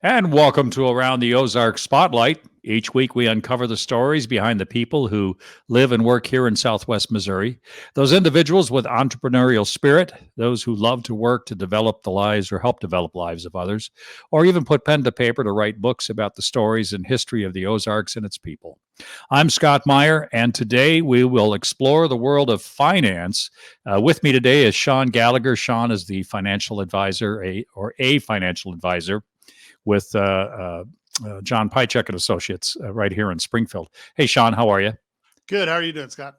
And welcome to Around the Ozarks Spotlight. Each week, we uncover the stories behind the people who live and work here in Southwest Missouri. Those individuals with entrepreneurial spirit, those who love to work to develop the lives or help develop lives of others, or even put pen to paper to write books about the stories and history of the Ozarks and its people. I'm Scott Meier, and today we will explore the world of finance. With me today is Shawn Gallagher. Shawn is the financial advisor, a financial advisor with John Piatchek Associates right here in Springfield. Hey, Shawn, how are you? Good. How are you doing, Scott?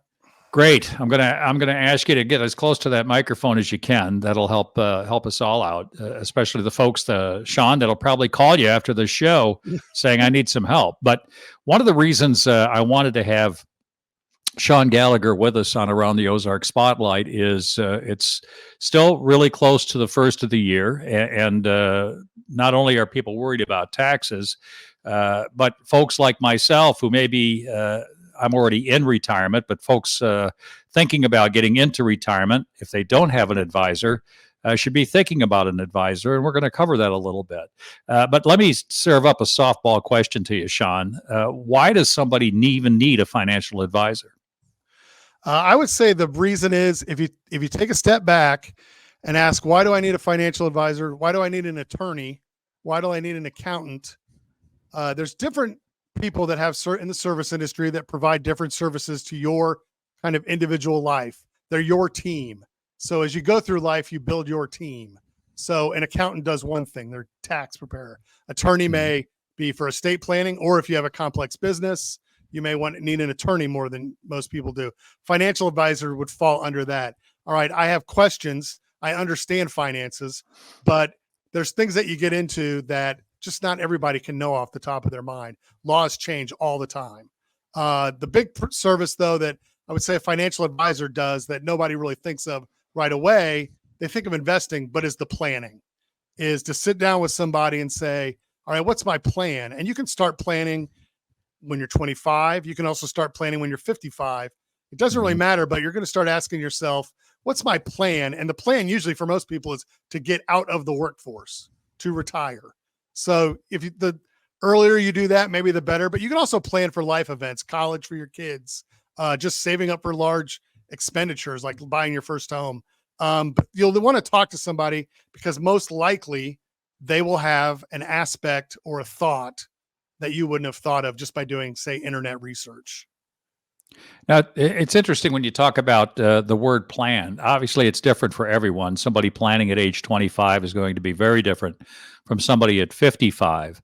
Great. I'm gonna ask you to get as close to that microphone as you can. That'll help us all out, especially the folks, Shawn, that'll probably call you after the show saying I need some help. But one of the reasons I wanted to have Shawn Gallagher with us on Around the Ozark Spotlight is it's still really close to the first of the year, and not only are people worried about taxes, but folks like myself who maybe I'm already in retirement, but folks thinking about getting into retirement, if they don't have an advisor, should be thinking about an advisor, and we're going to cover that a little bit. But let me serve up a softball question to you, Shawn. Why does somebody even need a financial advisor? I would say the reason is if you take a step back and ask, why do I need a financial advisor? Why do I need an attorney? Why do I need an accountant? There's different people that have in the service industry that provide different services to your kind of individual life. They're your team. So as you go through life, you build your team. So an accountant does one thing, they're tax preparer. Attorney may be for estate planning, or if you have a complex business, you may need an attorney more than most people do. Financial advisor would fall under that. All right, I have questions. I understand finances, but there's things that you get into that just not everybody can know off the top of their mind. Laws change all the time. The big service, though, that I would say a financial advisor does that nobody really thinks of right away, they think of investing, but is the planning, is to sit down with somebody and say, all right, what's my plan? And you can start planning when you're 25. You can also start planning when you're 55. It doesn't really matter, but you're going to start asking yourself, what's my plan? And the plan usually for most people is to get out of the workforce, to retire. So the earlier you do that, maybe the better, but you can also plan for life events, college for your kids, just saving up for large expenditures like buying your first home. But you'll want to talk to somebody because most likely they will have an aspect or a thought that you wouldn't have thought of just by doing, say, internet research. Now, it's interesting when you talk about the word plan. Obviously, it's different for everyone. Somebody planning at age 25 is going to be very different from somebody at 55.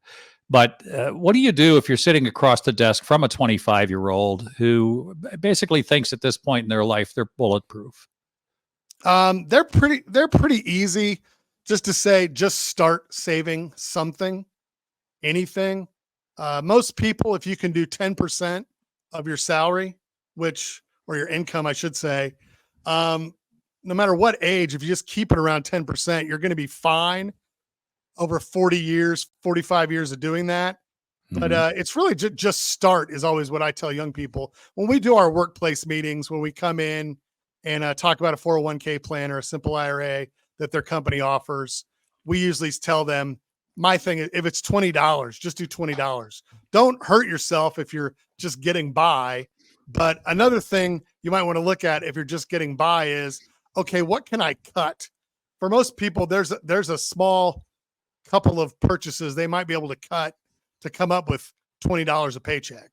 But what do you do if you're sitting across the desk from a 25-year-old who basically thinks at this point in their life they're bulletproof? They're pretty easy just to say, just start saving something, anything. Most people, if you can do 10% of your salary, or your income, I should say, no matter what age, if you just keep it around 10%, you're going to be fine over 40 years, 45 years of doing that. But it's really just start is always what I tell young people. When we do our workplace meetings, when we come in and talk about a 401k plan or a simple IRA that their company offers, we usually tell them, my thing is, if it's $20, just do $20. Don't hurt yourself if you're just getting by. But another thing you might want to look at if you're just getting by is, okay, what can I cut? For most people, there's a small couple of purchases they might be able to cut to come up with $20 a paycheck.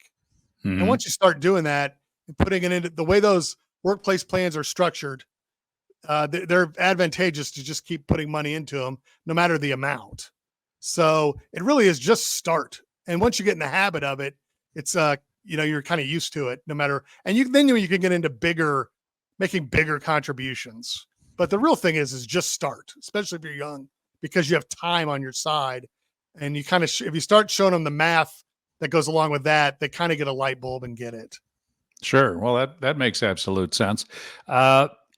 And once you start doing that and putting it into the way those workplace plans are structured, they're advantageous to just keep putting money into them, no matter the amount. So it really is just start. And once you get in the habit of it, it's, you're kind of used to it no matter. And you can get into making bigger contributions. But the real thing is just start, especially if you're young, because you have time on your side. And you kind of, if you start showing them the math that goes along with that, they kind of get a light bulb and get it. Sure. Well, that makes absolute sense.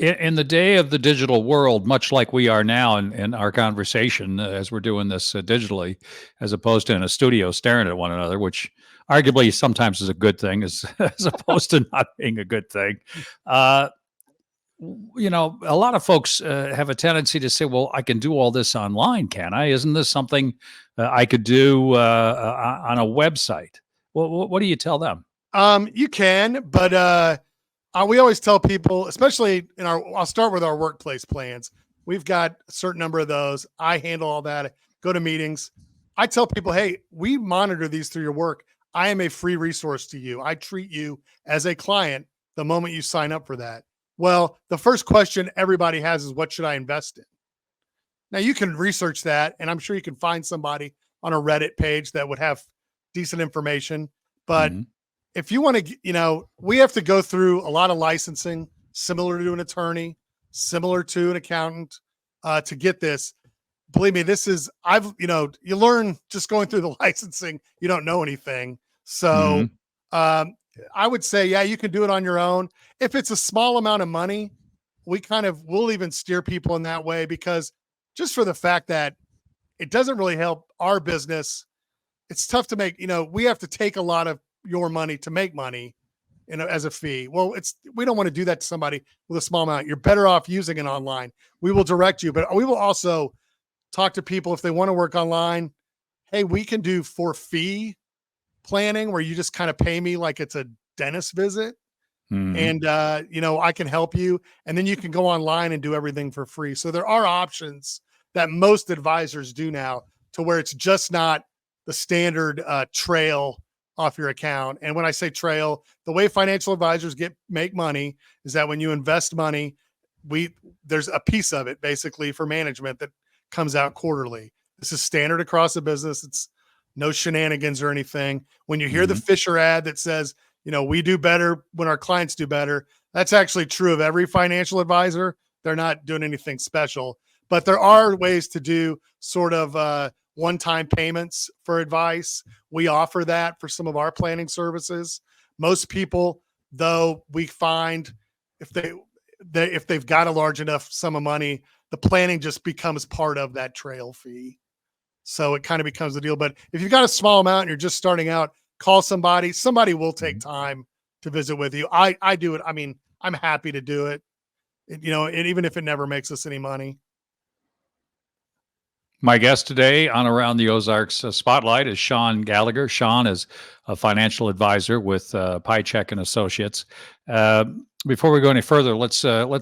In the day of the digital world, much like we are now in our conversation as we're doing this digitally, as opposed to in a studio staring at one another, which arguably sometimes is a good thing as opposed to not being a good thing. A lot of folks have a tendency to say, well, I can do all this online, can I? Isn't this something I could do on a website? Well, what do you tell them? You can, but we always tell people, especially I'll start with our workplace plans. We've got a certain number of those. I handle all that. I go to meetings. I tell people, hey, we monitor these through your work. I am a free resource to you. I treat you as a client the moment you sign up for that. Well, the first question everybody has is, what should I invest in? Now, you can research that, and I'm sure you can find somebody on a Reddit page that would have decent information. But Mhm. if you want to, we have to go through a lot of licensing, similar to an attorney, similar to an accountant, to get this. Believe me, you learn just going through the licensing, you don't know anything. So, Mhm. I would say, yeah, you can do it on your own. If it's a small amount of money, we'll even steer people in that way, because just for the fact that it doesn't really help our business. It's tough to make, we have to take a lot of your money to make money, as a fee. Well, we don't want to do that to somebody with a small amount. You're better off using it online. We will direct you, but we will also talk to people if they want to work online. Hey, we can do for fee planning where you just kind of pay me like it's a dentist visit. Mhm. And, I can help you. And then you can go online and do everything for free. So there are options that most advisors do now, to where it's just not the standard trail off your account. And when I say trail, the way financial advisors make money is that when you invest money, there's a piece of it basically for management that comes out quarterly. This is standard across the business. It's no shenanigans or anything. When you hear the Mhm. Fisher ad that says, we do better when our clients do better, that's actually true of every financial advisor. They're not doing anything special, but there are ways to do sort of one-time payments for advice. We offer that for some of our planning services. Most people, though, we find if they've got a large enough sum of money, the planning just becomes part of that trail fee. So it kind of becomes the deal. But if you've got a small amount and you're just starting out, call somebody. Somebody will take Mhm. time to visit with you. I do it. I mean, I'm happy to do it. And even if it never makes us any money. My guest today on Around the Ozarks Spotlight is Shawn Gallagher. Shawn is a financial advisor with Piatchek Associates. Uh, Before we go any further, let's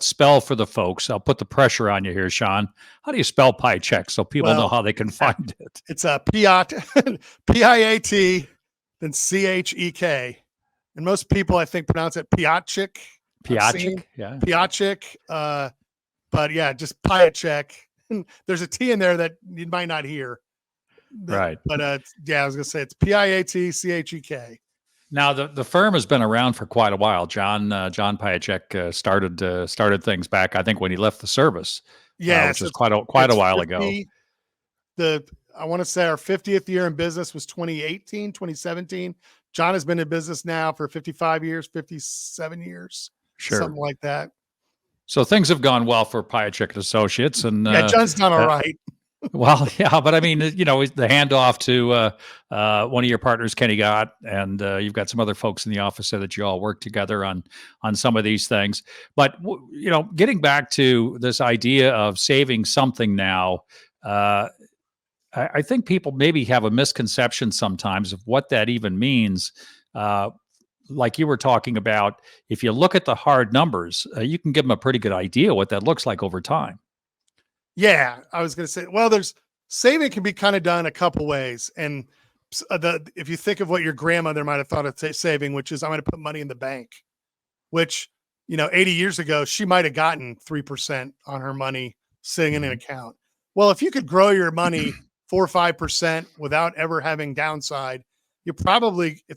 spell for the folks. I'll put the pressure on you here, Shawn. How do you spell Piatchek so people know Well, how they can find it? it's a Piat, Piat, then Chek. And most people, I think, pronounce it Piatchik. I've seen Piatchek, yeah, Piatchik. But yeah, just Piatchek. There's a T in there that you might not hear. right. But yeah, I was gonna say it's Piatchek. Now the firm has been around for quite a while. John Piatchek started things back, I think, when he left the service, which Yes, was it's quite a it's while ago. 50. I want to say our 50th year in business was 2018, 2017. John has been in business now for 55 years, 57 years, Sure. something like that. So things have gone well for Piatchek Associates, and Yeah, John's done all right. well, yeah, but I mean, the handoff to one of your partners, Kenny Gott, and you've got some other folks in the office there that you all work together on some of these things. But getting back to this idea of saving something now, uh, I think people maybe have a misconception sometimes of what that even means. Uh, like you were talking about, if you look at the hard numbers, you can give them a pretty good idea what that looks like over time. Yeah, I was going to say, well, there's saving can be kind of done a couple ways. And if you think of what your grandmother might have thought of saving, which is I'm going to put money in the bank, which, 80 years ago, she might have gotten 3% on her money sitting in an Mhm. account. Well, if you could grow your money 4 or 5% without ever having downside, it's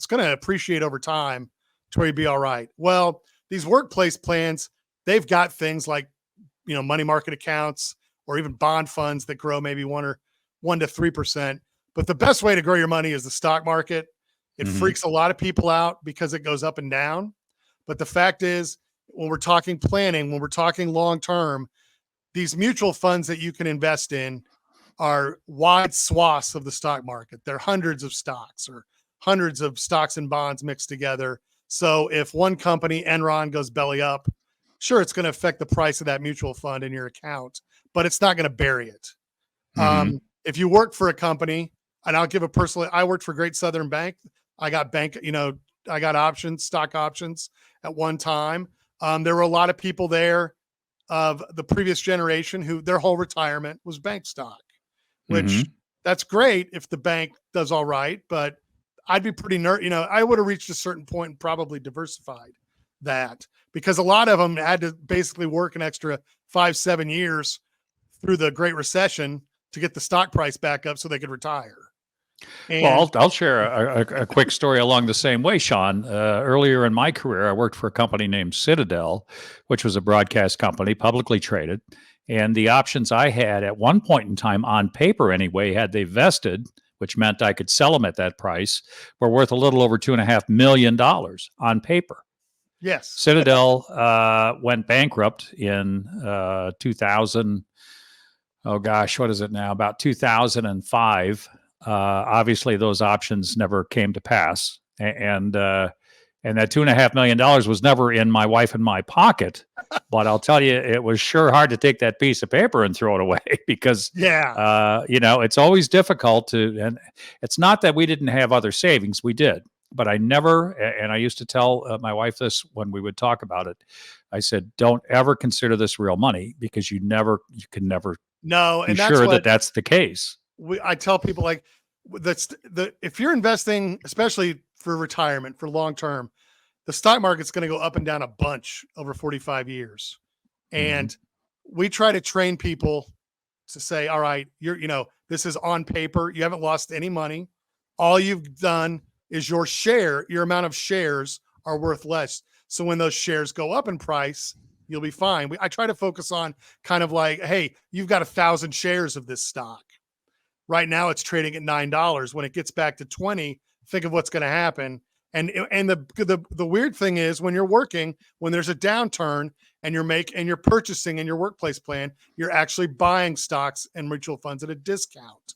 going to appreciate over time to where you'd be all right. Well, these workplace plans, they've got things like, money market accounts or even bond funds that grow maybe 1 to 3%. But the best way to grow your money is the stock market. It Mhm. freaks a lot of people out because it goes up and down. But the fact is, when we're talking planning, when we're talking long term, these mutual funds that you can invest in are wide swaths of the stock market. They're hundreds of stocks or hundreds of stocks and bonds mixed together. So if one company, Enron, goes belly up, Sure, it's going to affect the price of that mutual fund in your account, but it's not going to bury it. Mhm. If you work for a company, and I'll give a personal, I worked for Great Southern Bank. I got I got options, stock options at one time. There were a lot of people there of the previous generation who their whole retirement was bank stock, which Mhm. that's great if the bank does all right, but I'd be pretty I would have reached a certain point and probably diversified that, because a lot of them had to basically work an extra 5-7 years through the Great Recession to get the stock price back up so they could retire. Well, And I'll share a quick story along the same way, Shawn. Earlier in my career, I worked for a company named Citadel, which was a broadcast company, publicly traded. And the options I had at one point in time, on paper anyway, had they vested, which meant I could sell them at that price, were worth a little over $2.5 million on paper. yes, Citadel went bankrupt in 2000. Oh gosh, what is it now? About 2005. Obviously, those options never came to pass, and that $2.5 million was never in my wife and my pocket. But I'll tell you, it was sure hard to take that piece of paper and throw it away because yeah, it's always difficult to. And it's not that we didn't have other savings; we did. But I never, and I used to tell my wife this when we would talk about it. I said, "Don't ever consider this real money because you can never no, be and that's sure what that that's the case." I tell people, like, if you're investing, especially for retirement for long term, the stock market's going to go up and down a bunch over 45 years. Mhm. And we try to train people to say, all right, this is on paper. You haven't lost any money. All you've done is your amount of shares are worth less. So when those shares go up in price, you'll be fine. I try to focus on kind of like, hey, you've got 1,000 shares of this stock. Right now it's trading at $9. When it gets back to 20, think of what's going to happen. And the weird thing is, when you're working, when there's a downturn and you're purchasing in your workplace plan, you're actually buying stocks and mutual funds at a discount.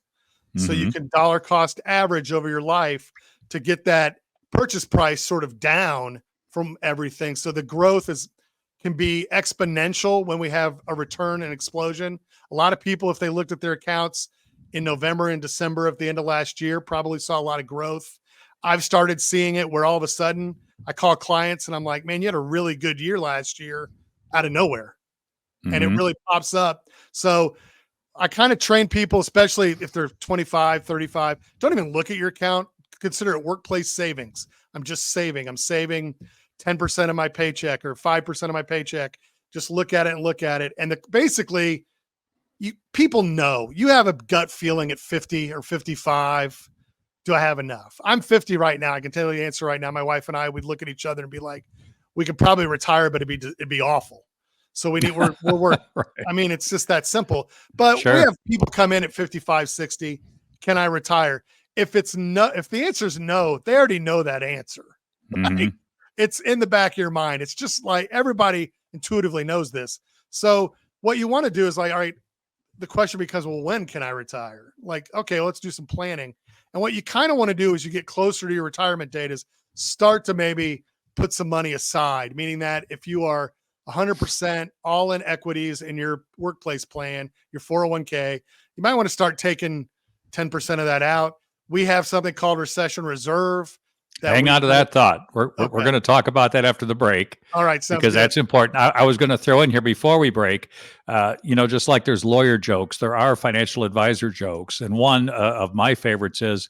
So you Mhm. can dollar cost average over your life to get that purchase price sort of down from everything. So the growth can be exponential when we have a return and explosion. A lot of people, if they looked at their accounts in November and December at the end of last year, probably saw a lot of growth. I've started seeing it where all of a sudden I call clients and I'm like, man, you had a really good year last year out of nowhere. And it Mhm. really pops up. So I kind of train people, especially if they're 25, 35, don't even look at your account. Consider it workplace savings. I'm just saving. I'm saving 10% of my paycheck or 5% of my paycheck. Just look at it. And basically, people know you have a gut feeling at 50 or 55. Do I have enough? I'm 50 right now. I can tell you the answer right now. My wife and I would look at each other and be like, we could probably retire, but it'd be awful. So we're Right. I mean, it's just that simple. But we Sure. have people come in at 55, 60. Can I retire? If the answer is no, they already know that answer. Like, Mhm. it's in the back of your mind. It's just like everybody intuitively knows this. So what you want to do is like, all right, the question becomes, well, when can I retire? Like, okay, let's do some planning. And what you kind of want to do as you get closer to your retirement date is start to maybe put some money aside, meaning that if you are 100% all in equities in your workplace plan, your 401k, you might want to start taking 10% of that out. We have something called recession reserve that Hang we on to put it. that thought. We're Okay. going to talk about that after the break All right. Sounds because good. that's important. I was going to throw in here before we break, just like there's lawyer jokes, there are financial advisor jokes. And one of my favorites is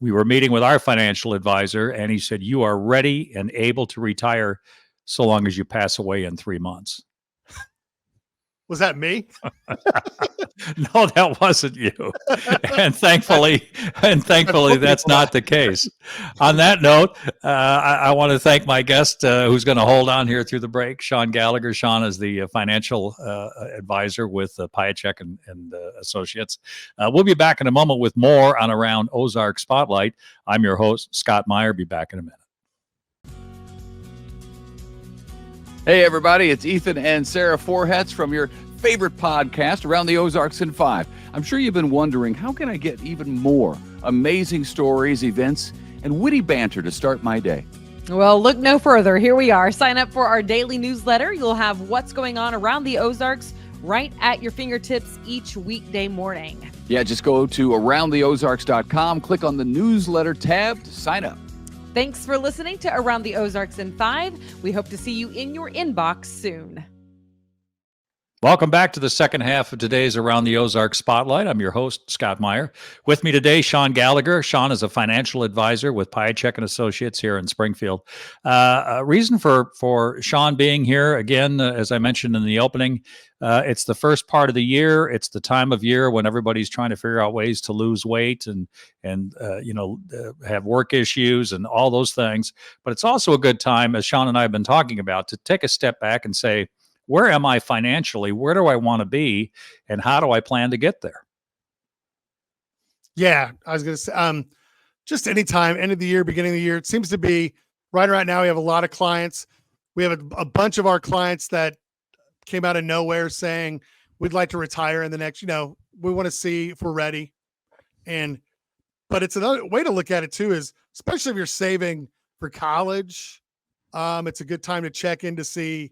we were meeting with our financial advisor and he said, "You are ready and able to retire so long as you pass away in 3 months." Was that me? No, that wasn't you. And I've thankfully, told that's people that. not the case. On that note, I want to thank my guest who's going to hold on here through the break, Shawn Gallagher. Shawn is the financial advisor with Piatchek and Associates. We'll be back in a moment with more on Around Ozark Spotlight. I'm your host, Scott Meier. Be back in a minute. Hey, everybody, it's Ethan and Sarah Forhetz from your favorite podcast, Around the Ozarks in 5. I'm sure you've been wondering, how can I get even more amazing stories, events, and witty banter to start my day? Well, look no further. Here we are. Sign up for our daily newsletter. You'll have what's going on around the Ozarks right at your fingertips each weekday morning. Yeah, just go to aroundtheozarks.com, click on the newsletter tab to sign up. Thanks for listening to Around the Ozarks in 5. We hope to see you in your inbox soon. Welcome back to the second half of today's Around the Ozarks Spotlight. I'm your host, Scott Meier. With me today, Shawn Gallagher. Shawn is a financial advisor with Piatchek Associates here in Springfield. A reason for Shawn being here, again, as I mentioned in the opening, it's the first part of the year. It's the time of year when everybody's trying to figure out ways to lose weight and have work issues and all those things. But it's also a good time, as Shawn and I have been talking about, to take a step back and say, where am I financially? Where do I want to be? And how do I plan to get there? Yeah, I was going to say, just anytime, end of the year, beginning of the year, it seems to be right now. We have a lot of clients. We have a bunch of our clients that came out of nowhere saying, we'd like to retire in the next, we want to see if we're ready. But it's another way to look at it too, is especially if you're saving for college, it's a good time to check in to see,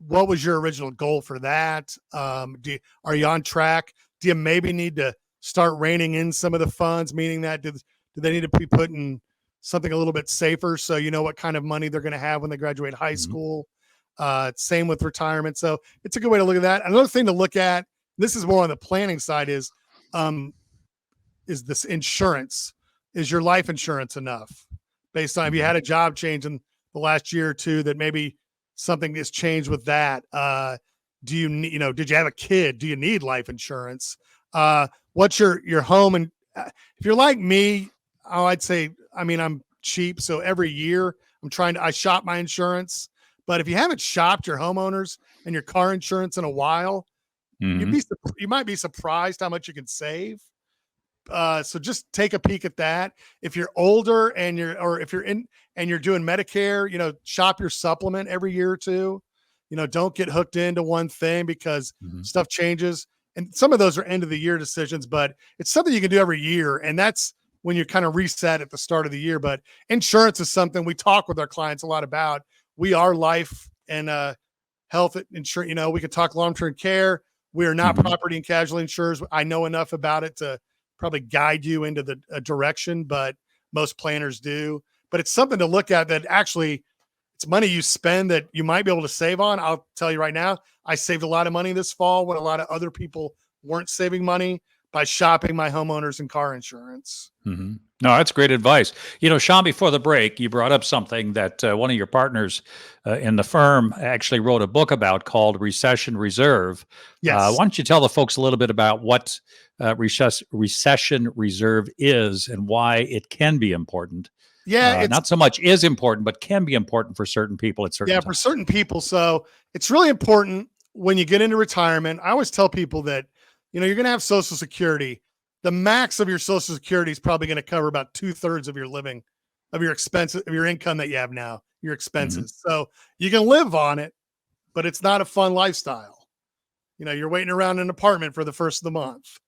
what was your original goal for that? Are you on track? Do you maybe need to start reining in some of the funds, meaning that do they need to be put in something a little bit safer so you know what kind of money they're going to have when they graduate high school? Same with retirement. So it's a good way to look at that. Another thing to look at, this is more on the planning side, is this insurance. Is your life insurance enough? Based on if you had a job change in the last year or two that maybe something has changed with that. Do you need, did you have a kid? Do you need life insurance? What's your home? And if you're like me, I'd say, I'm cheap. So every year I shop my insurance, but if you haven't shopped your homeowners and your car insurance in a while, you might be surprised how much you can save. So just take a peek at that. If you're older and if you're doing Medicare, shop your supplement every year or two. Don't get hooked into one thing because stuff changes. And some of those are end of the year decisions, but it's something you can do every year. And that's when you kind of reset at the start of the year. But insurance is something we talk with our clients a lot about. We are life and health insurance. We can talk long-term care. We are not property and casualty insurers. I know enough about it to probably guide you into the direction, but most planners do. But it's something to look at that actually it's money you spend that you might be able to save on. I'll tell you right now, I saved a lot of money this fall when a lot of other people weren't saving money by shopping my homeowners and car insurance. No, that's great advice. Shawn, before the break, you brought up something that one of your partners in the firm actually wrote a book about called Recession Reserve. Yes. Why don't you tell the folks a little bit about what recession reserve is and why it can be important? Yeah, it's not so much is important, but can be important for certain people at certain times. For certain people. So it's really important when you get into retirement. I always tell people that, you're going to have Social Security. The max of your Social Security is probably going to cover about 2/3 of your living, of your expenses, of your income that you have now, your expenses. So you can live on it, but it's not a fun lifestyle. You're waiting around in an apartment for the first of the month.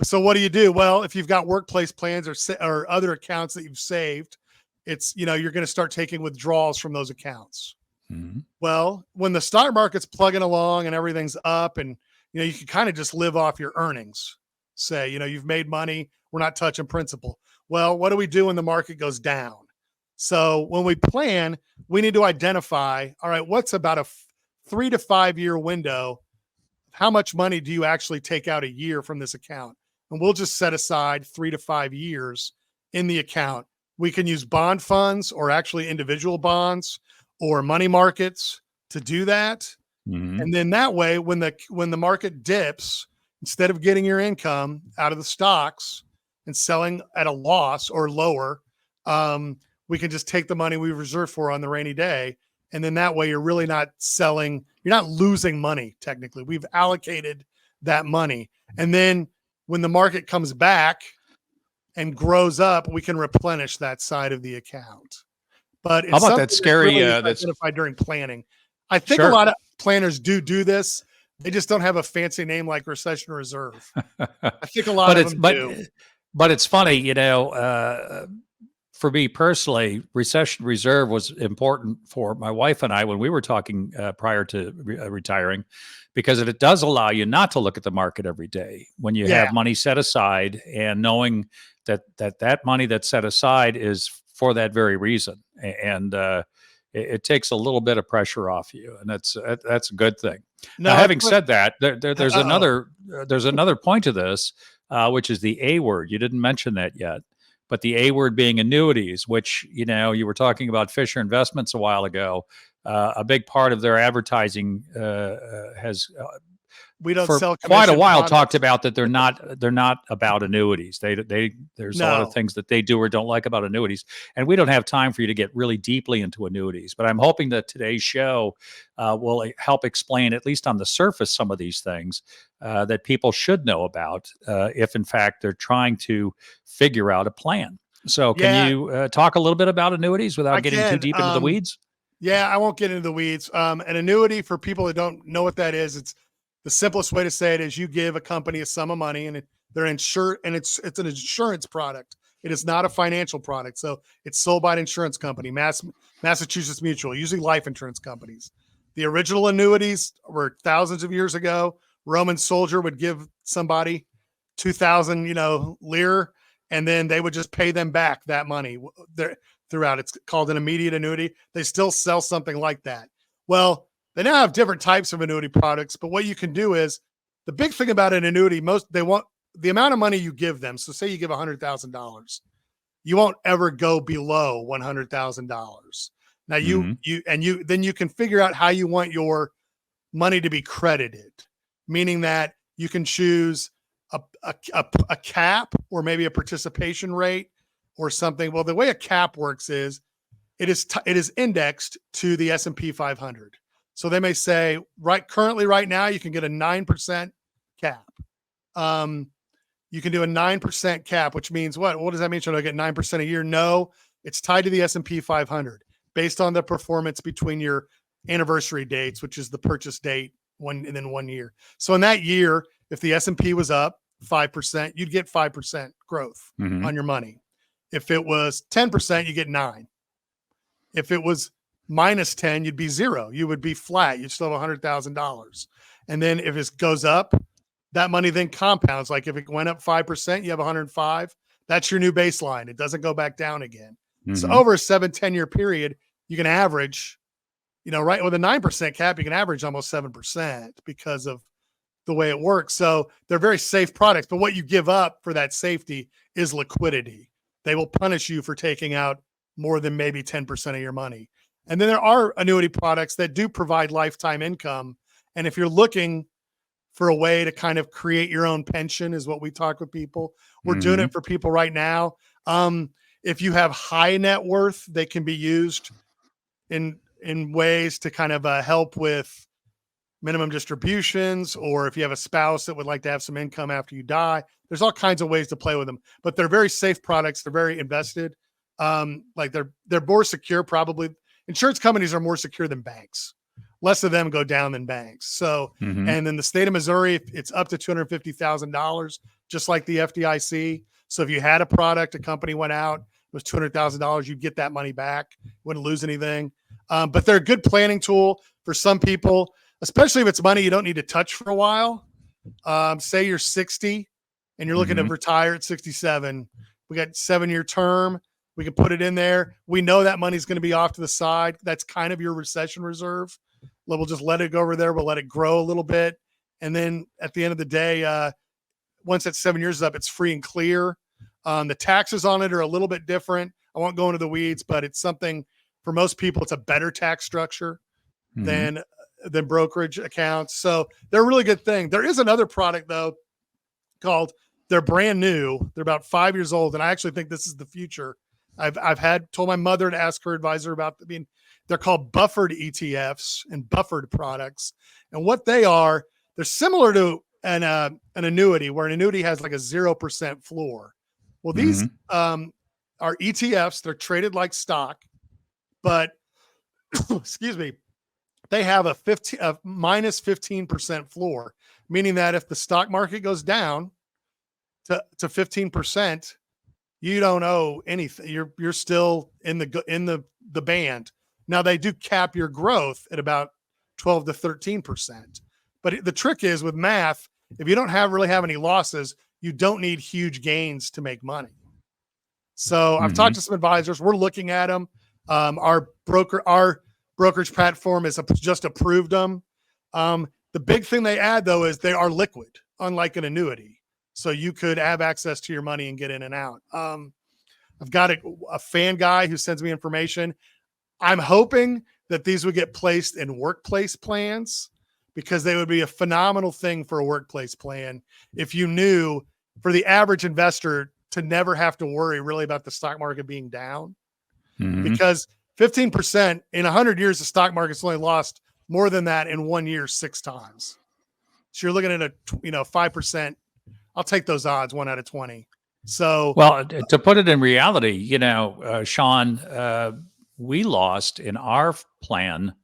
So what do you do? Well, if you've got workplace plans or other accounts that you've saved, it's, you're going to start taking withdrawals from those accounts. Well, when the stock market's plugging along and everything's up and, you can kind of just live off your earnings. Say, you've made money. We're not touching principal. Well, what do we do when the market goes down? So when we plan, we need to identify, all right, what's about a 3 to 5 year window? How much money do you actually take out a year from this account? And we'll just set aside 3 to 5 years in the account. We can use bond funds or actually individual bonds or money markets to do that. And then that way, when the market dips, instead of getting your income out of the stocks and selling at a loss or lower, we can just take the money we reserved for on the rainy day. And then that way you're really not selling, you're not losing money. Technically, we've allocated that money. And then when the market comes back and grows up, we can replenish that side of the account. But it's how about that scary, really that's identified during planning. I think a lot of planners do this. They just don't have a fancy name like recession reserve. I think a lot of them do. But it's funny, for me personally, recession reserve was important for my wife and I when we were talking prior to retiring, because it does allow you not to look at the market every day when you Yeah. have money set aside, and knowing that money that's set aside is for that very reason. And it takes a little bit of pressure off you, and that's a good thing. Now, having said that, there's another point to this, which is the A word. You didn't mention that yet, but the A word being annuities, which, you were talking about Fisher Investments a while ago. A big part of their advertising has We don't for sell quite a commission while products. talked about that they're not about annuities. There's a lot No. of things that they do or don't like about annuities, and we don't have time for you to get really deeply into annuities. But I'm hoping that today's show will help explain, at least on the surface, some of these things that people should know about if, in fact, they're trying to figure out a plan. So, can you talk a little bit about annuities without getting too deep into the weeds? Yeah, I won't get into the weeds. An annuity, for people that don't know what that is, it's the simplest way to say it is you give a company a sum of money, and they're insured, and it's an insurance product. It is not a financial product. So it's sold by an insurance company, Massachusetts Mutual, usually life insurance companies. The original annuities were thousands of years ago. Roman soldier would give somebody 2,000, lire, and then they would just pay them back that money throughout. It's called an immediate annuity. They still sell something like that. Well, they now have different types of annuity products, but what you can do is, the big thing about an annuity, they want the amount of money you give them. So say you give $100,000, you won't ever go below $100,000. Now then you can figure out how you want your money to be credited, meaning that you can choose a cap or maybe a participation rate or something. Well, the way a cap works is it is indexed to the S&P 500. So they may say currently right now you can get a 9% cap. You can do a 9% cap, which means what? What does that mean? Should I get 9% a year? No, it's tied to the S&P 500 based on the performance between your anniversary dates, which is the purchase date and then 1 year. So in that year, if the S&P was up 5%, you'd get 5% growth on your money. If it was 10%, you get 9. If it was minus 10, you'd be 0. You would be flat. You'd still have $100,000. And then if it goes up, that money then compounds. Like if it went up 5%, you have 105. That's your new baseline. It doesn't go back down again. So over a 7-10 year period, you can average, right with a 9% cap, you can average almost 7% because of the way it works. So they're very safe products, but what you give up for that safety is liquidity. They will punish you for taking out more than maybe 10% of your money. And then there are annuity products that do provide lifetime income. And if you're looking for a way to kind of create your own pension, is what we talk with people. We're doing it for people right now. If you have high net worth, they can be used in ways to kind of help with minimum distributions, or if you have a spouse that would like to have some income after you die. There's all kinds of ways to play with them, but they're very safe products. They're very invested. Like they're more secure. Probably insurance companies are more secure than banks. Less of them go down than banks. So, and then the state of Missouri, it's up to $250,000, just like the FDIC. So if you had a product, a company went out, it was $200,000, you'd get that money back. Wouldn't lose anything. But they're a good planning tool for some people, especially if it's money you don't need to touch for a while. Say you're 60 and you're looking to retire at 67. We got 7-year term. We can put it in there. We know that money's going to be off to the side. That's kind of your recession reserve. We'll just let it go over there. We'll let it grow a little bit. And then at the end of the day, once that 7 years is up, it's free and clear. The taxes on it are a little bit different. I won't go into the weeds, but it's something for most people, it's a better tax structure than brokerage accounts. So they're a really good thing. There is another product though called, they're brand new. They're about 5 years old. And I actually think this is the future. I've told my mother to ask her advisor about, they're called buffered ETFs and buffered products. And what they are, they're similar to an annuity, where an annuity has like a 0% floor. Well, these are ETFs. They're traded like stock, but excuse me, they have a minus 15% floor, meaning that if the stock market goes down to 15%, you don't owe anything. You're still in the band. Now they do cap your growth at about 12 to 13%. But the trick is with math, if you don't really have any losses, you don't need huge gains to make money. So I've talked to some advisors. We're looking at them. Our brokerage platform is just approved them. The big thing they add though is they are liquid, unlike an annuity. So you could have access to your money and get in and out. I've got a fan guy who sends me information. I'm hoping that these would get placed in workplace plans because they would be a phenomenal thing for a workplace plan. If you knew for the average investor to never have to worry really about the stock market being down, because 15% in 100 years, the stock market's only lost more than that in 1 year, 6 times. So you're looking at a 5%. I'll take those odds 1 out of 20. So, well, to put it in reality, Shawn, we lost in our plan,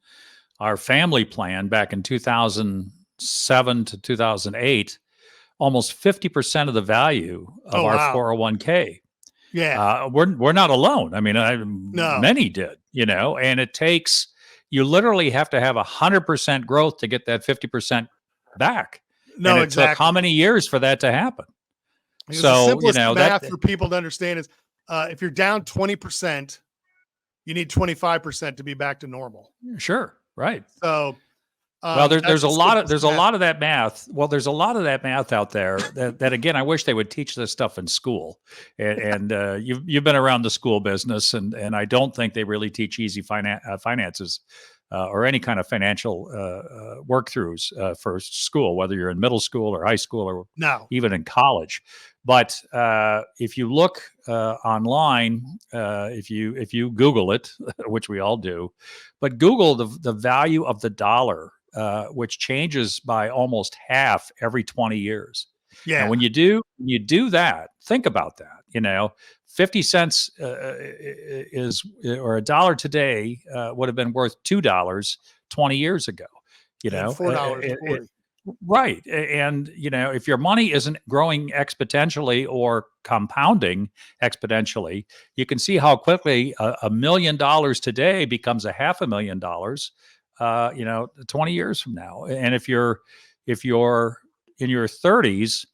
our family plan back in 2007 to 2008, almost 50% of the value of our 401k. Yeah. We're not alone. I mean, No. Many did, and you literally have to have 100% growth to get that 50% back. No, and it exactly. took how many years for that to happen? Because so, the simplest math for people to understand is if you're down 20%, you need 25% to be back to normal. Sure. Right. So, well, there's a lot of that math. Well, there's a lot of that math out there that again, I wish they would teach this stuff in school. And you've been around the school business, and I don't think they really teach easy finances or any kind of financial work throughs for school, whether you're in middle school or high school or even in college. But if you look online, if you Google it, which we all do, but Google the value of the dollar, which changes by almost half every 20 years. Yeah. And when you do that, think about that. 50 cents is, or a dollar today would have been worth $2 20 years ago. $4.40. Right. And, if your money isn't growing exponentially or compounding exponentially, you can see how quickly $1 million today becomes $500,000, 20 years from now. And if you're in your 30s,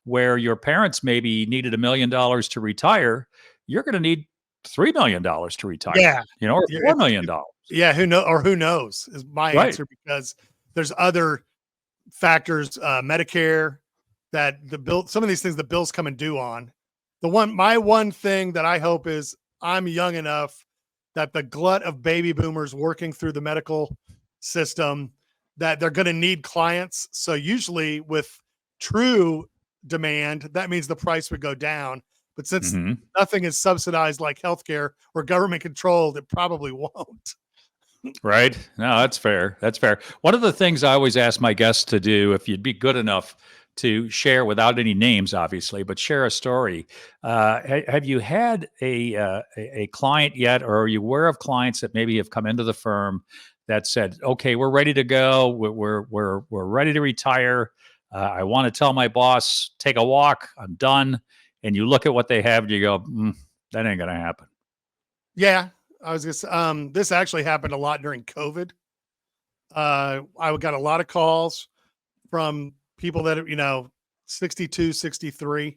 where your parents maybe needed $1 million to retire, you're going to need $3 million to retire. Yeah. Or $4 million. Yeah. Who knows is my answer, because there's other factors, Medicare, that some of these things the bills come and due on. My one thing that I hope is I'm young enough that the glut of baby boomers working through the medical system, that they're going to need clients. So usually with true demand, that means the price would go down. But since nothing is subsidized like healthcare or government controlled, it probably won't. Right. No, that's fair. That's fair. One of the things I always ask my guests to do, if you'd be good enough to share without any names, obviously, but share a story. Have you had a client yet, or are you aware of clients that maybe have come into the firm that said, "Okay, we're ready to go. We're ready to retire. I want to tell my boss, take a walk. I'm done." And you look at what they have, and you go, "That ain't going to happen." Yeah. I was just, this actually happened a lot during COVID. I got a lot of calls from people that are, 62, 63,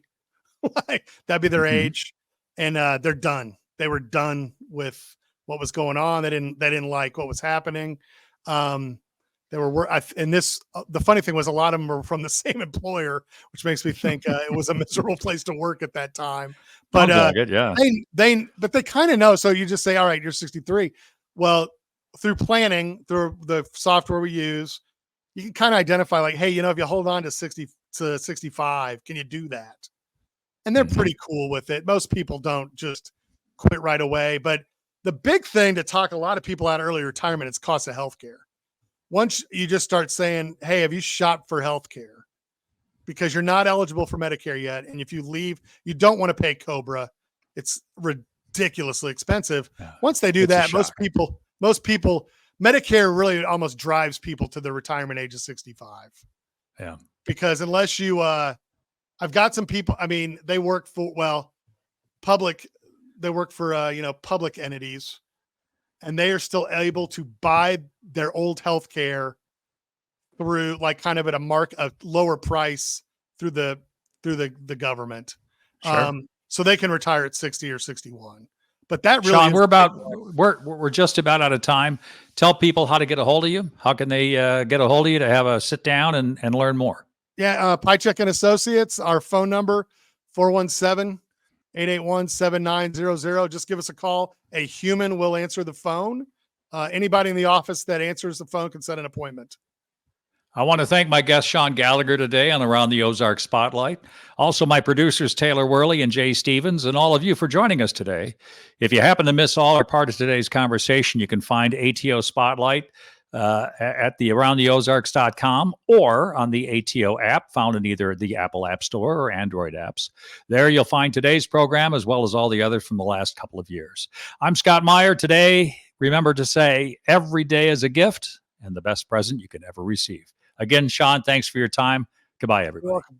that'd be their age. And, they're done. They were done with what was going on. They didn't like what was happening. They were, the funny thing was a lot of them were from the same employer, which makes me think it was a miserable place to work at that time. But they kind of know. So you just say, all right, you're 63. Well, through planning, through the software we use, you can kind of identify like, hey, if you hold on to 60 to 65, can you do that? And they're pretty cool with it. Most people don't just quit right away. But the big thing to talk a lot of people out of early retirement is cost of healthcare. Once you just start saying, hey, have you shopped for healthcare? Because you're not eligible for Medicare yet. And if you leave, you don't want to pay COBRA. It's ridiculously expensive. Yeah, once they do that, most people, Medicare really almost drives people to the retirement age of 65. Yeah. Because unless you, I've got some people, they work public, they work for, public entities, and they are still able to buy their old health care through like kind of at a lower price through the government. Sure. So they can retire at 60 or 61. But that really Shawn, is we're just about out of time. Tell people how to get a hold of you. How can they get a hold of you to have a sit down and learn more? Yeah, Piatchek Associates, our phone number, 417-881-7900. Just give us a call. A human will answer the phone. Anybody in the office that answers the phone can set an appointment. I want to thank my guest, Shawn Gallagher, today on Around the Ozark Spotlight. Also, my producers, Taylor Worley and Jay Stevens, and all of you for joining us today. If you happen to miss all or part of today's conversation, you can find ATO Spotlight at the aroundtheozarks.com or on the ATO app found in either the Apple App Store or Android apps. There you'll find today's program as well as all the others from the last couple of years. I'm Scott Meier. Today, remember to say every day is a gift and the best present you can ever receive. Again, Shawn, thanks for your time. Goodbye, everybody. You're welcome.